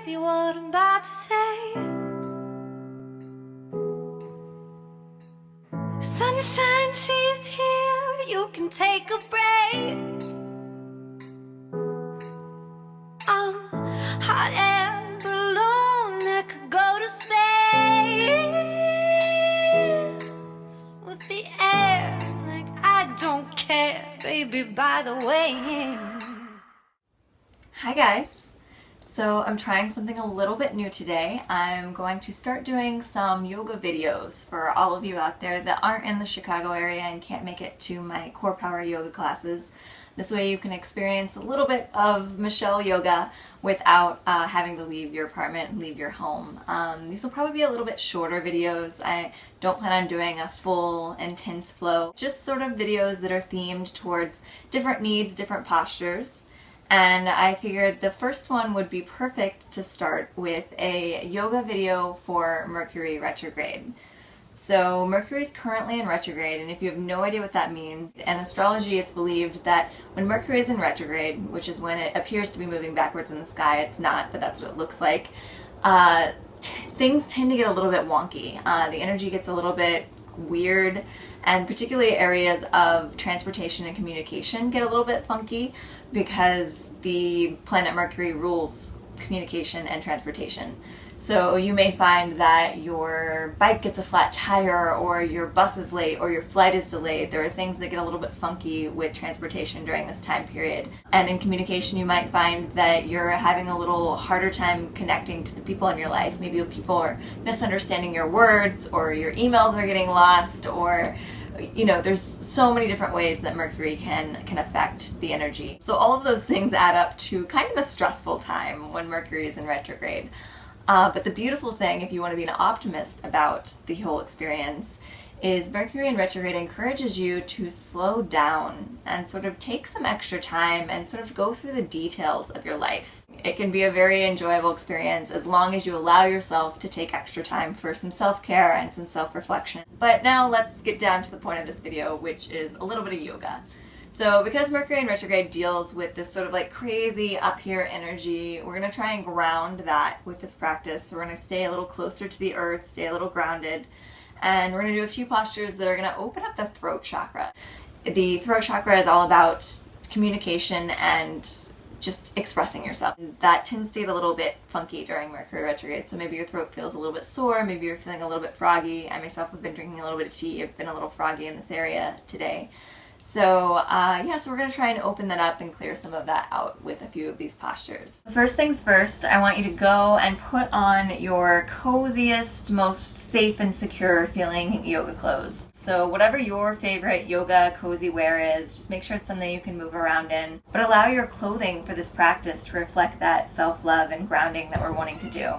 see what I'm about to say. Sunshine, she's here, you can take a break. I'm hot air balloon that could go to space with the air, like I don't care, baby, by the way. Hi guys! So I'm trying something a little bit new today. I'm going to start doing some yoga videos for all of you out there that aren't in the Chicago area and can't make it to my CorePower yoga classes. This way you can experience a little bit of Michelle yoga without having to leave your apartment and leave your home. These will probably be a little bit shorter videos. I don't plan on doing a full intense flow, just sort of videos that are themed towards different needs, different postures. And I figured the first one would be perfect to start with a yoga video for Mercury Retrograde. So Mercury is currently in retrograde, and if you have no idea what that means, in astrology it's believed that when Mercury is in retrograde, which is when it appears to be moving backwards in the sky, it's not, but that's what it looks like, things tend to get a little bit wonky. The energy gets a little bit weird, and particularly areas of transportation and communication get a little bit funky because the planet Mercury rules communication and transportation. So you may find that your bike gets a flat tire, or your bus is late, or your flight is delayed. There are things that get a little bit funky with transportation during this time period. And in communication you might find that you're having a little harder time connecting to the people in your life. Maybe people are misunderstanding your words, or your emails are getting lost, or there's so many different ways that Mercury can affect the energy. So all of those things add up to kind of a stressful time when Mercury is in retrograde. But the beautiful thing, if you want to be an optimist about the whole experience, is Mercury in retrograde encourages you to slow down and sort of take some extra time and sort of go through the details of your life. It can be a very enjoyable experience as long as you allow yourself to take extra time for some self-care and some self-reflection. But now let's get down to the point of this video, which is a little bit of yoga. So because Mercury in retrograde deals with this sort of like crazy up here energy, we're going to try and ground that with this practice. So we're going to stay a little closer to the earth, stay a little grounded, and we're going to do a few postures that are going to open up the throat chakra. The throat chakra is all about communication and just expressing yourself. That tends to get a little bit funky during Mercury retrograde, so maybe your throat feels a little bit sore, maybe you're feeling a little bit froggy. I myself have been drinking a little bit of tea. I've been a little froggy in this area today. So so we're going to try and open that up and clear some of that out with a few of these postures. First things first, I want you to go and put on your coziest, most safe and secure feeling yoga clothes. So whatever your favorite yoga cozy wear is, just make sure it's something you can move around in. But allow your clothing for this practice to reflect that self-love and grounding that we're wanting to do.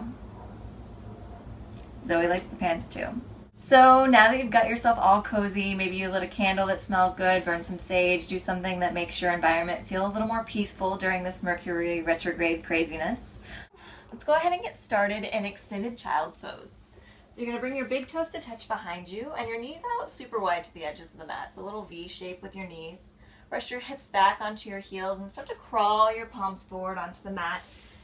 Zoe likes the pants too. So now that you've got yourself all cozy, maybe you lit a candle that smells good, burn some sage, do something that makes your environment feel a little more peaceful during this Mercury retrograde craziness. Let's go ahead and get started in extended child's pose. So you're going to bring your big toes to touch behind you and your knees out super wide to the edges of the mat. So a little V shape with your knees. Rest your hips back onto your heels and start to crawl your palms forward onto the mat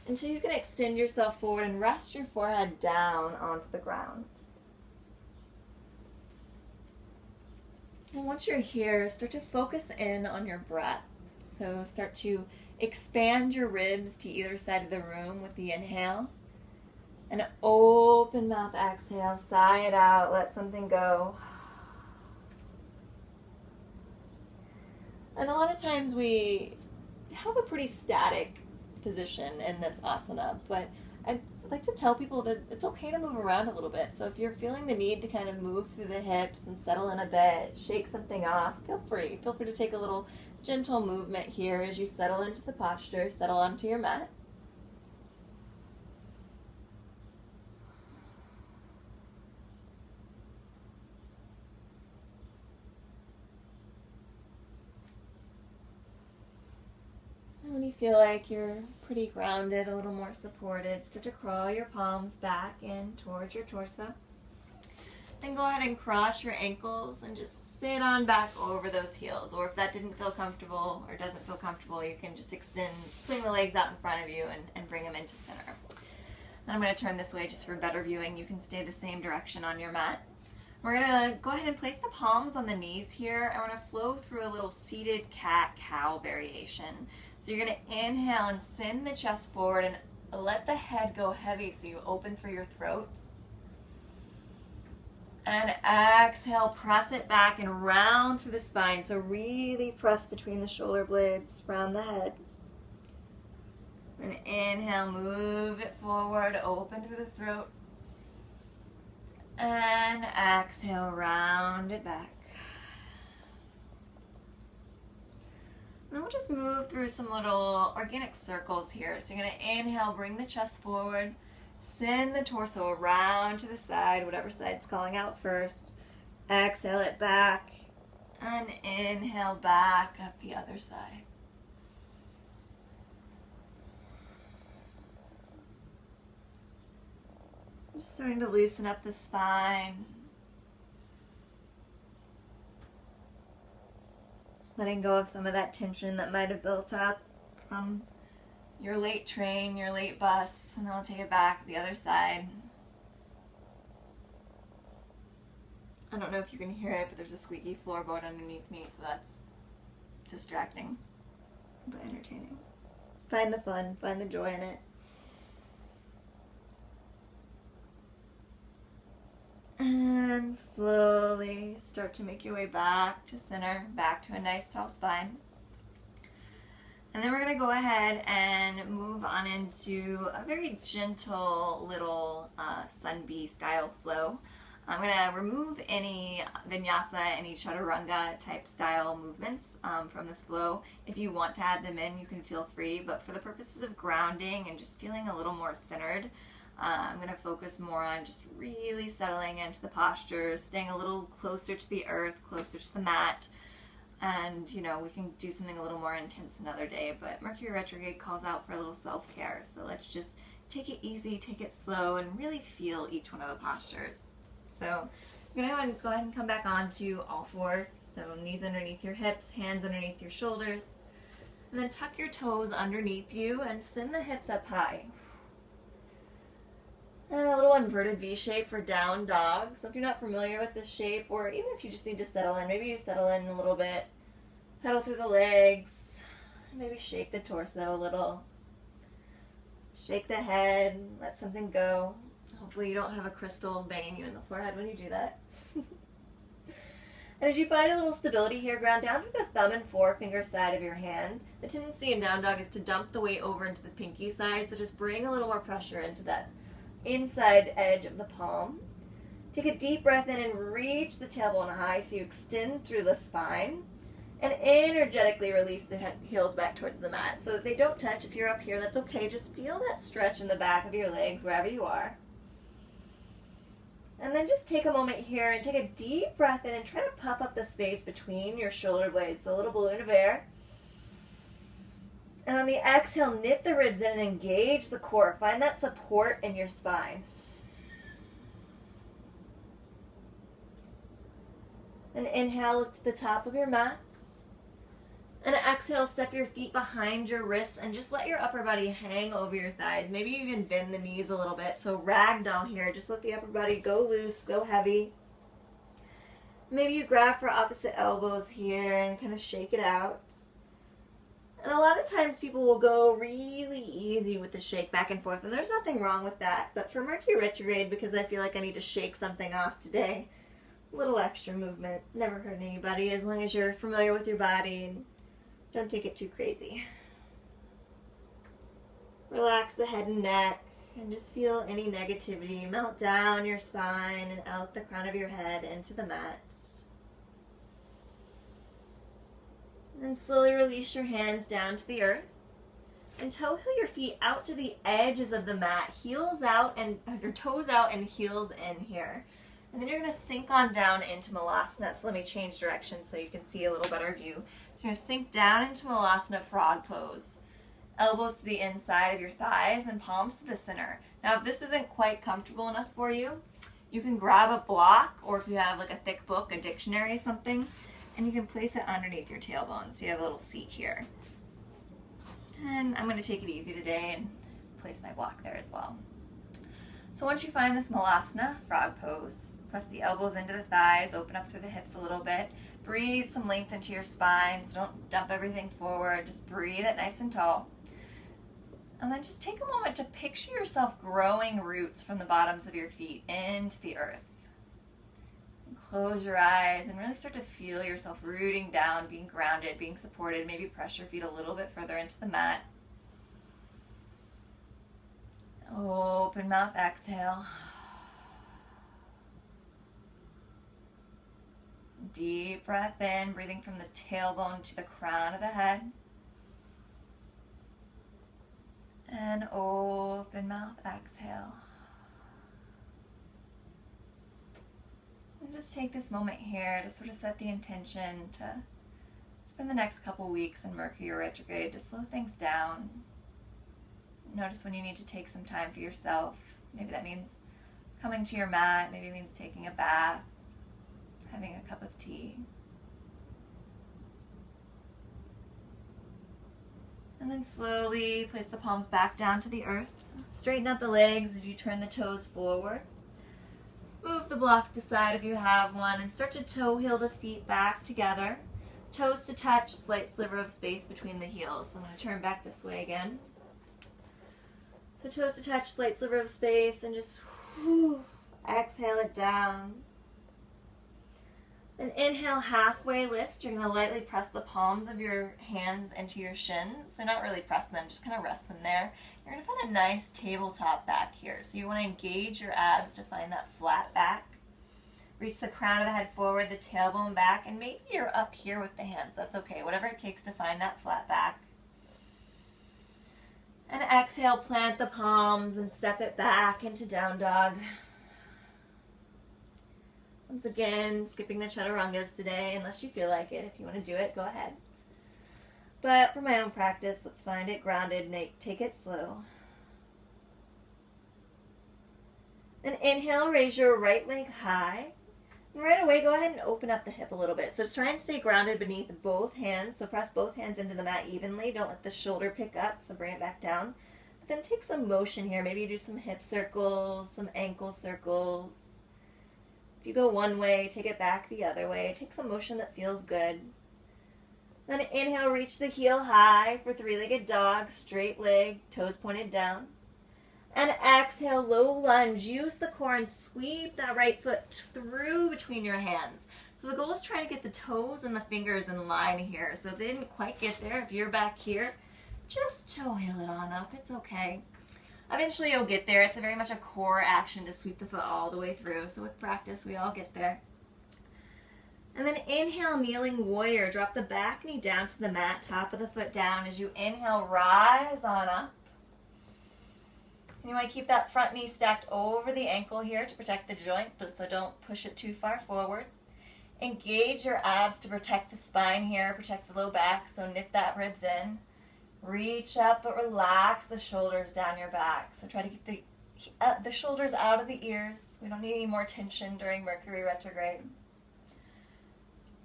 until you can extend yourself forward and rest your forehead down onto the ground. And once you're here, start to focus in on your breath. So start to expand your ribs to either side of the room with the inhale. And open mouth exhale, sigh it out, let something go. And a lot of times we have a pretty static position in this asana, but I'd like to tell people that it's okay to move around a little bit. So if you're feeling the need to kind of move through the hips and settle in a bit, shake something off, feel free. Feel free to take a little gentle movement here as you settle into the posture, settle onto your mat. When you feel like you're pretty grounded, a little more supported, start to crawl your palms back in towards your torso. Then go ahead and cross your ankles and just sit on back over those heels. Or if that didn't feel comfortable or doesn't feel comfortable, you can just extend, swing the legs out in front of you and bring them into center. And I'm going to turn this way just for better viewing. You can stay the same direction on your mat. We're going to go ahead and place the palms on the knees here. I want to flow through a little seated cat-cow variation. So you're going to inhale and send the chest forward and let the head go heavy so you open through your throat. And exhale, press it back and round through the spine. So really press between the shoulder blades, round the head. And inhale, move it forward, open through the throat. And exhale, round it back. And then we'll just move through some little organic circles here. So you're going to inhale, bring the chest forward. Send the torso around to the side, whatever side's calling out first. Exhale it back. And inhale back up the other side. Just starting to loosen up the spine. Letting go of some of that tension that might have built up from your late train, your late bus, and then I'll take it back the other side. I don't know if you can hear it, but there's a squeaky floorboard underneath me, so that's distracting, but entertaining. Find the fun, find the joy in it. And slowly start to make your way back to center, back to a nice tall spine. And then we're going to go ahead and move on into a very gentle little sun bee style flow. I'm going to remove any vinyasa, any chaturanga type style movements from this flow. If you want to add them in, you can feel free, but for the purposes of grounding and just feeling a little more centered, I'm going to focus more on just really settling into the posture, staying a little closer to the earth, closer to the mat. And, you know, we can do something a little more intense another day, but Mercury Retrograde calls out for a little self-care. So let's just take it easy, take it slow, and really feel each one of the postures. So I'm going to go ahead and come back onto all fours. So knees underneath your hips, hands underneath your shoulders. And then tuck your toes underneath you and send the hips up high. And a little inverted V shape for down dog. So if you're not familiar with this shape, or even if you just need to settle in, maybe you settle in a little bit, pedal through the legs, maybe shake the torso a little, shake the head, let something go. Hopefully you don't have a crystal banging you in the forehead when you do that. And as you find a little stability here, ground down through the thumb and forefinger side of your hand. The tendency in down dog is to dump the weight over into the pinky side, so just bring a little more pressure into that inside edge of the palm. Take a deep breath in and reach the tailbone high so you extend through the spine, and energetically release the heels back towards the mat. So if they don't touch, if you're up here, that's okay. Just feel that stretch in the back of your legs wherever you are. And then just take a moment here and take a deep breath in and try to puff up the space between your shoulder blades. So a little balloon of air. And on the exhale, knit the ribs in and engage the core. Find that support in your spine. And inhale, look to the top of your mat. And exhale, step your feet behind your wrists and just let your upper body hang over your thighs. Maybe you can bend the knees a little bit. So ragdoll here, just let the upper body go loose, go heavy. Maybe you grab for opposite elbows here and kind of shake it out. And a lot of times people will go really easy with the shake back and forth, and there's nothing wrong with that. But for Mercury Retrograde, because I feel like I need to shake something off today, a little extra movement, never hurt anybody, as long as you're familiar with your body and don't take it too crazy. Relax the head and neck, and just feel any negativity melt down your spine and out the crown of your head into the mat. And slowly release your hands down to the earth. And toe heel your feet out to the edges of the mat, heels out and your toes out and heels in here. And then you're going to sink on down into Malasana. So let me change direction so you can see a little better view. So you're going to sink down into Malasana frog pose. Elbows to the inside of your thighs and palms to the center. Now if this isn't quite comfortable enough for you, you can grab a block, or if you have like a thick book, a dictionary, something, and you can place it underneath your tailbone so you have a little seat here. And I'm going to take it easy today and place my block there as well. So once you find this Malasana, frog pose, press the elbows into the thighs, open up through the hips a little bit. Breathe some length into your spine, so don't dump everything forward. Just breathe it nice and tall. And then just take a moment to picture yourself growing roots from the bottoms of your feet into the earth. And close your eyes and really start to feel yourself rooting down, being grounded, being supported. Maybe press your feet a little bit further into the mat. Open mouth, exhale. Deep breath in, breathing from the tailbone to the crown of the head. And open mouth, exhale. And just take this moment here to sort of set the intention to spend the next couple weeks in Mercury Retrograde to slow things down. Notice when you need to take some time for yourself. Maybe that means coming to your mat, maybe it means taking a bath, having a cup of tea. And then slowly place the palms back down to the earth. Straighten out the legs as you turn the toes forward. Move the block to the side if you have one, and start to toe heel the feet back together. Toes to touch, slight sliver of space between the heels. I'm going to turn back this way again. So toes to touch, slight sliver of space, and just exhale it down. Then inhale, halfway lift. You're going to lightly press the palms of your hands into your shins. So not really press them, just kind of rest them there. You're going to find a nice tabletop back here. So you want to engage your abs to find that flat back. Reach the crown of the head forward, the tailbone back, and maybe you're up here with the hands. That's okay, whatever it takes to find that flat back. And exhale, plant the palms and step it back into down dog. Once again, skipping the chaturangas today, unless you feel like it. If you want to do it, go ahead. But for my own practice, let's find it grounded, take it slow. Then inhale, raise your right leg high. And right away, go ahead and open up the hip a little bit. So just try and stay grounded beneath both hands. So press both hands into the mat evenly. Don't let the shoulder pick up, so bring it back down. But then take some motion here. Maybe you do some hip circles, some ankle circles. If you go one way, take it back the other way. Take some motion that feels good. Then inhale, reach the heel high for three-legged dog, straight leg, toes pointed down. And exhale, low lunge. Use the core and sweep that right foot through between your hands. So the goal is trying to get the toes and the fingers in line here. So if they didn't quite get there, if you're back here, just toe heel it on up. It's okay. Eventually you'll get there. It's very much a core action to sweep the foot all the way through. So with practice, we all get there. And then inhale, kneeling warrior. Drop the back knee down to the mat, top of the foot down. As you inhale, rise on up. And you want to keep that front knee stacked over the ankle here to protect the joint, so don't push it too far forward. Engage your abs to protect the spine here, protect the low back, so knit that ribs in. Reach up, but relax the shoulders down your back. So try to keep the shoulders out of the ears. We don't need any more tension during Mercury Retrograde.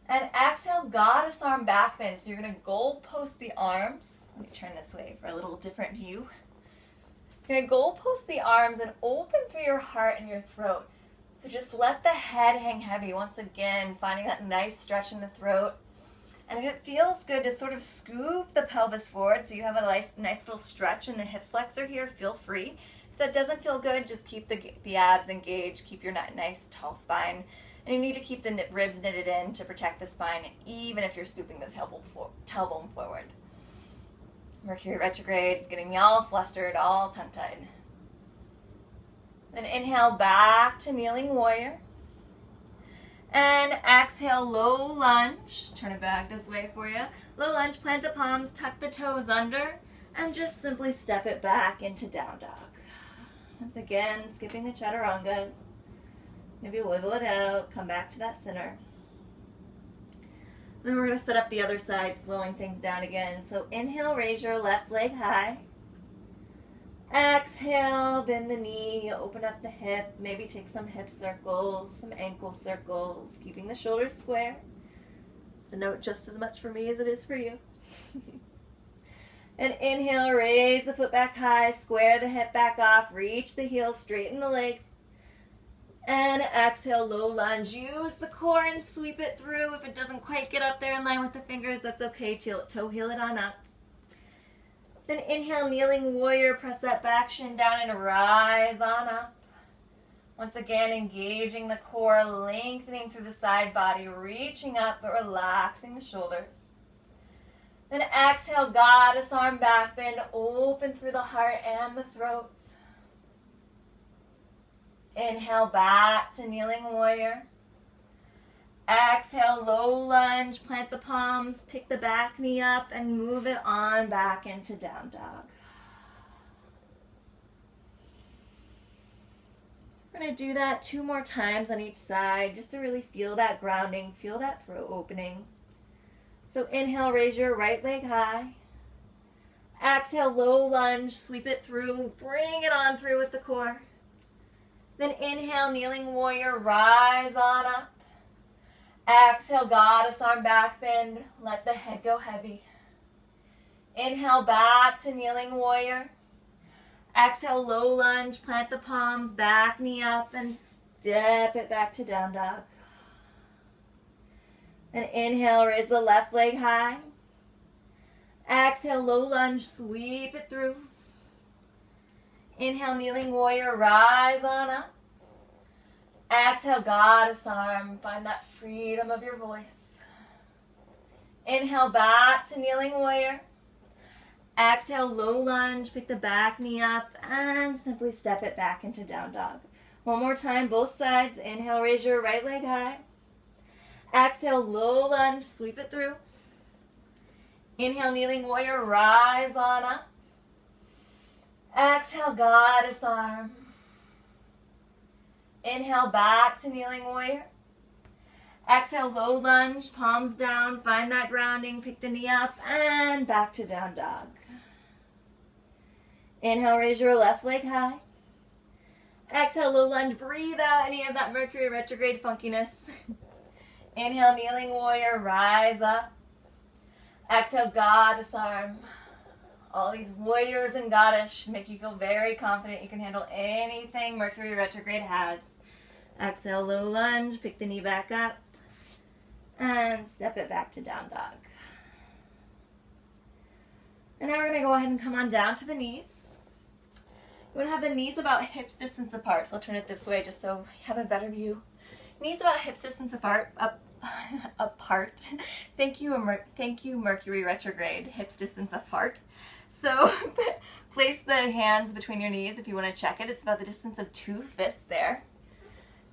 And exhale, goddess arm back bend. So you're going to goal post the arms. Let me turn this way for a little different view. You're going to goal post the arms and open through your heart and your throat. So just let the head hang heavy. Once again, finding that nice stretch in the throat. And if it feels good to sort of scoop the pelvis forward so you have a nice little stretch in the hip flexor here, feel free. If that doesn't feel good, just keep the abs engaged, keep your nice tall spine. And you need to keep the ribs knitted in to protect the spine, even if you're scooping the tailbone forward. Mercury Retrograde is getting me all flustered, all tongue-tied. Then inhale back to kneeling warrior. And exhale, low lunge. Turn it back this way for you. Low lunge, plant the palms, tuck the toes under, and just simply step it back into down dog. Once again, skipping the chaturangas. Maybe wiggle it out, come back to that center. Then we're going to set up the other side, slowing things down again. So inhale, raise your left leg high. Exhale, bend the knee, open up the hip. Maybe take some hip circles, some ankle circles, keeping the shoulders square. It's a note just as much for me as it is for you. And inhale, raise the foot back high, square the hip back off, reach the heel, straighten the leg. And exhale, low lunge. Use the core and sweep it through. If it doesn't quite get up there in line with the fingers, that's okay. Toe heel it on up. Then inhale, kneeling warrior. Press that back shin down and rise on up. Once again, engaging the core, lengthening through the side body, reaching up but relaxing the shoulders. Then exhale, goddess arm back bend, open through the heart and the throat. Inhale, back to kneeling warrior. Exhale, low lunge, plant the palms, pick the back knee up and move it on back into down dog. We're going to do that 2 more times on each side just to really feel that grounding, feel that throat opening. So inhale, raise your right leg high. Exhale, low lunge, sweep it through, bring it on through with the core. Then inhale, kneeling warrior, rise on up. Exhale, goddess arm back bend, let the head go heavy. Inhale, back to kneeling warrior. Exhale, low lunge, plant the palms, back knee up and step it back to down dog. Then inhale, raise the left leg high. Exhale, low lunge, sweep it through. Inhale, kneeling warrior, rise on up. Exhale, goddess arm, find that freedom of your voice. Inhale, back to kneeling warrior. Exhale, low lunge, pick the back knee up and simply step it back into down dog. One more time, both sides. Inhale, raise your right leg high. Exhale, low lunge, sweep it through. Inhale, kneeling warrior, rise on up. Exhale, goddess arm. Inhale, back to kneeling warrior. Exhale, low lunge, palms down, find that grounding, pick the knee up, and back to down dog. Inhale, raise your left leg high. Exhale, low lunge, breathe out any of that Mercury retrograde funkiness. Inhale, kneeling warrior, rise up. Exhale, goddess arm. All these warriors and goddess make you feel very confident you can handle anything Mercury retrograde has. Exhale, low lunge, pick the knee back up, and step it back to down dog. And now we're going to go ahead and come on down to the knees. You want to have the knees about hips distance apart, so I'll turn it this way just so you have a better view. Knees about hips distance apart. Thank you, Mercury retrograde. Hips distance apart. So place the hands between your knees if you want to check it. It's about the distance of 2 fists there.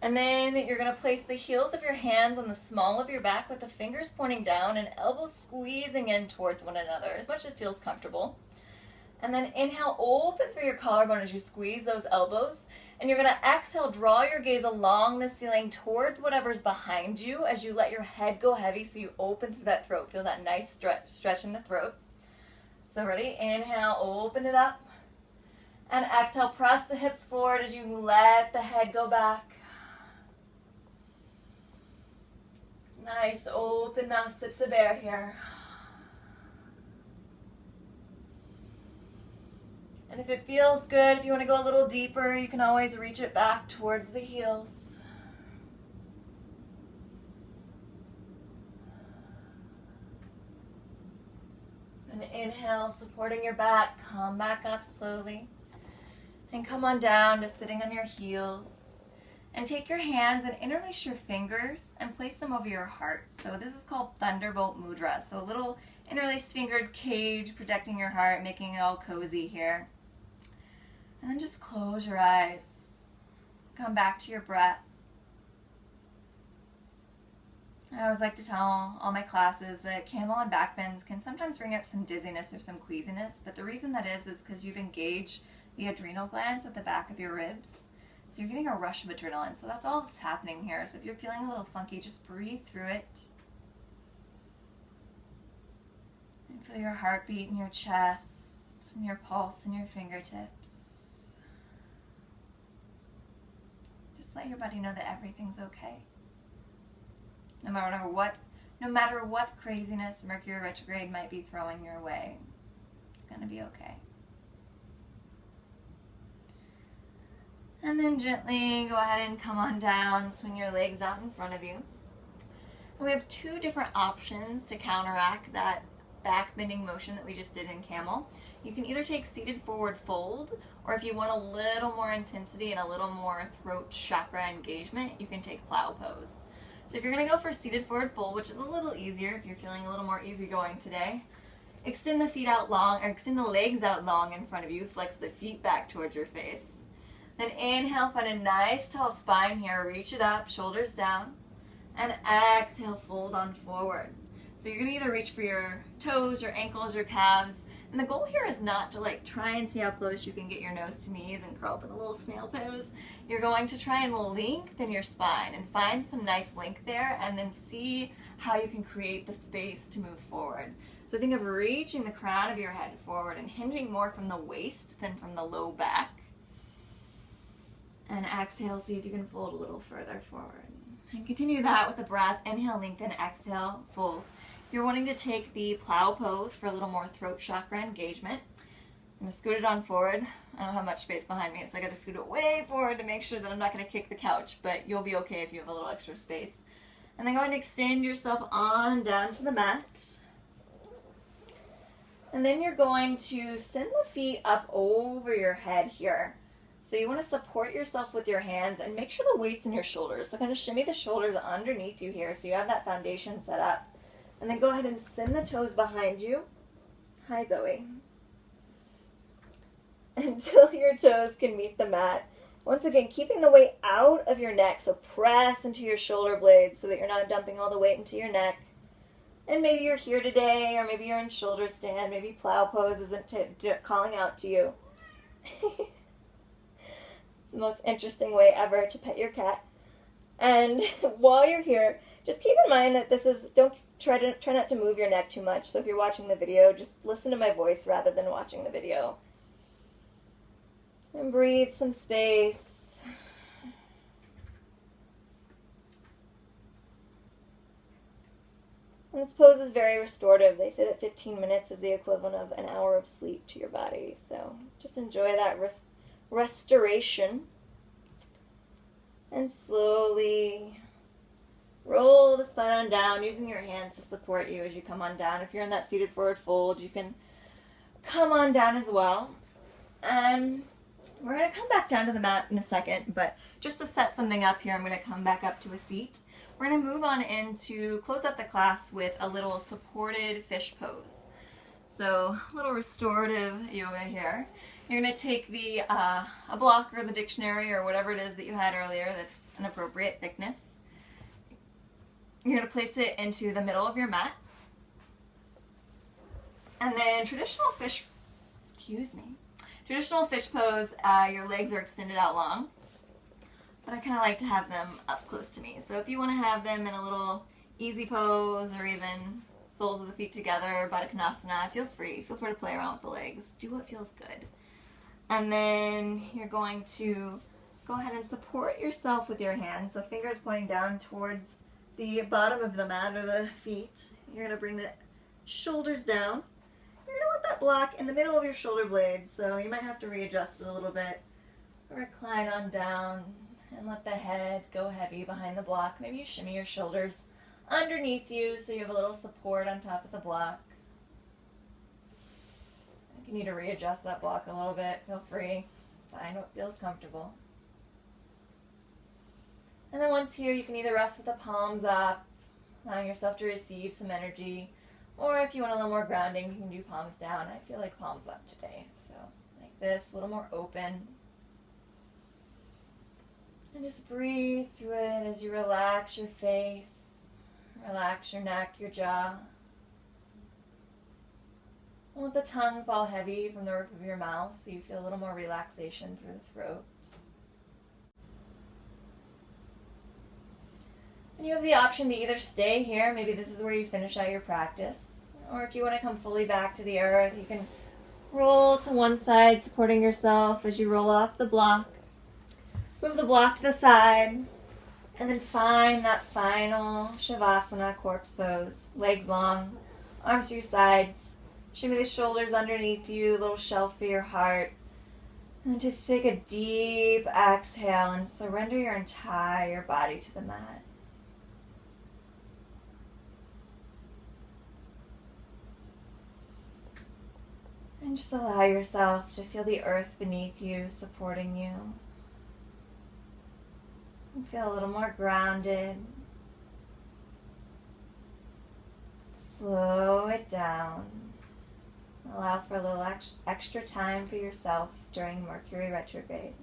And then you're going to place the heels of your hands on the small of your back with the fingers pointing down and elbows squeezing in towards one another as much as it feels comfortable. And then inhale, open through your collarbone as you squeeze those elbows. And you're going to exhale, draw your gaze along the ceiling towards whatever's behind you as you let your head go heavy so you open through that throat. Feel that nice stretch in the throat. So ready? Inhale, open it up. And exhale, press the hips forward as you let the head go back. Nice, open mouth, sips of air here. And if it feels good, if you want to go a little deeper, you can always reach it back towards the heels. And inhale, supporting your back, come back up slowly. And come on down to sitting on your heels. And take your hands and interlace your fingers and place them over your heart. So this is called thunderbolt mudra. So a little interlaced fingered cage protecting your heart, making it all cozy here. And then just close your eyes. Come back to your breath. I always like to tell all my classes that camel and back bends can sometimes bring up some dizziness or some queasiness, but the reason that is because you've engaged the adrenal glands at the back of your ribs. So you're getting a rush of adrenaline. So that's all that's happening here. So if you're feeling a little funky, just breathe through it. And feel your heartbeat in your chest, and your pulse in your fingertips. Just let your body know that everything's okay. No matter what craziness Mercury retrograde might be throwing your way, it's going to be okay. And then gently go ahead and come on down, swing your legs out in front of you. And we have two different options to counteract that back bending motion that we just did in Camel. You can either take seated forward fold, or if you want a little more intensity and a little more throat chakra engagement, you can take Plow pose. So if you're going to go for seated forward fold, which is a little easier if you're feeling a little more easygoing today, extend the feet out long, or extend the legs out long in front of you, flex the feet back towards your face. Then inhale, find a nice tall spine here, reach it up, shoulders down, and exhale, fold on forward. So you're going to either reach for your toes, your ankles, your calves, and the goal here is not to like try and see how close you can get your nose to knees and curl up in a little snail pose. You're going to try and lengthen your spine and find some nice length there, and then see how you can create the space to move forward. So think of reaching the crown of your head forward and hinging more from the waist than from the low back. And exhale, see if you can fold a little further forward. And continue that with the breath. Inhale, lengthen, exhale, fold. You're wanting to take the Plow pose for a little more throat chakra engagement. I'm going to scoot it on forward. I don't have much space behind me, so I got to scoot it way forward to make sure that I'm not going to kick the couch, but you'll be okay if you have a little extra space. And then go ahead and extend yourself on down to the mat. And then you're going to send the feet up over your head here. So you want to support yourself with your hands and make sure the weight's in your shoulders. So kind of shimmy the shoulders underneath you here so you have that foundation set up. And then go ahead and send the toes behind you. Hi, Zoe. Until your toes can meet the mat. Once again, keeping the weight out of your neck, so press into your shoulder blades so that you're not dumping all the weight into your neck. And maybe you're here today, or maybe you're in shoulder stand, maybe Plow pose isn't calling out to you. It's the most interesting way ever to pet your cat. And while you're here, just keep in mind that this is, don't try not to move your neck too much. So if you're watching the video, just listen to my voice rather than watching the video. And breathe some space. And this pose is very restorative. They say that 15 minutes is the equivalent of an hour of sleep to your body. So just enjoy that restoration. And slowly roll the spine on down, using your hands to support you as you come on down. If you're in that seated forward fold, you can come on down as well. And we're going to come back down to the mat in a second, but just to set something up here, I'm going to come back up to a seat. We're going to move on into, close out the class with a little supported fish pose. So a little restorative yoga here. You're going to take the a block or the dictionary or whatever it is that you had earlier that's an appropriate thickness. You're going to place it into the middle of your mat. And then traditional fish pose, your legs are extended out long. But I kind of like to have them up close to me. So if you want to have them in a little easy pose or even soles of the feet together, Baddha Konasana, feel free. Feel free to play around with the legs. Do what feels good. And then you're going to go ahead and support yourself with your hands. So fingers pointing down towards the bottom of the mat or the feet. You're going to bring the shoulders down. You're going to want that block in the middle of your shoulder blades, so you might have to readjust it a little bit. Recline on down and let the head go heavy behind the block. Maybe you shimmy your shoulders underneath you so you have a little support on top of the block. If you need to readjust that block a little bit, feel free. Find what feels comfortable. And then once here, you can either rest with the palms up, allowing yourself to receive some energy, or if you want a little more grounding, you can do palms down. I feel like palms up today, so like this, a little more open. And just breathe through it as you relax your face, relax your neck, your jaw. And let the tongue fall heavy from the roof of your mouth so you feel a little more relaxation through the throat. And you have the option to either stay here, maybe this is where you finish out your practice, or if you want to come fully back to the earth, you can roll to one side, supporting yourself as you roll off the block. Move the block to the side, and then find that final shavasana corpse pose. Legs long, arms to your sides, Shimmy the shoulders underneath you, little shelf for your heart. And just take a deep exhale and surrender your entire body to the mat. And just allow yourself to feel the earth beneath you supporting you. And feel a little more grounded. Slow it down. Allow for a little extra time for yourself during Mercury Retrograde.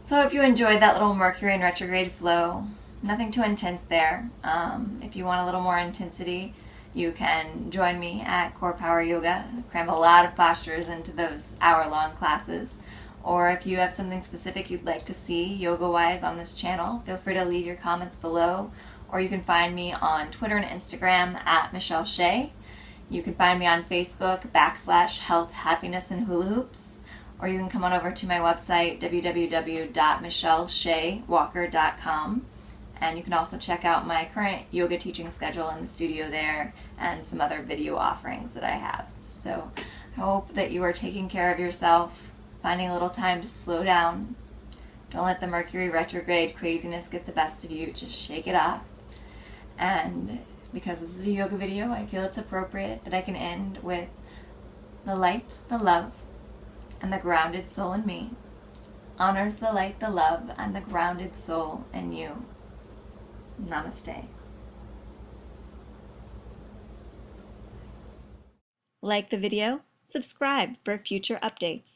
So I hope you enjoyed that little Mercury in retrograde flow. Nothing too intense there. If you want a little more intensity, you can join me at CorePower Yoga. I cram a lot of postures into those hour-long classes. Or if you have something specific you'd like to see yoga-wise on this channel, feel free to leave your comments below. Or you can find me on Twitter and Instagram at Michelle Shea. You can find me on Facebook /Health, Happiness, and Hula Hoops. Or you can come on over to my website, www.michelleshaywalker.com. And you can also check out my current yoga teaching schedule in the studio there and some other video offerings that I have. So I hope that you are taking care of yourself, finding a little time to slow down. Don't let the Mercury retrograde craziness get the best of you. Just shake it off. And because this is a yoga video, I feel it's appropriate that I can end with the light, the love, and the grounded soul in me honors the light, the love, and the grounded soul in you. Namaste. Like the video, subscribe for future updates.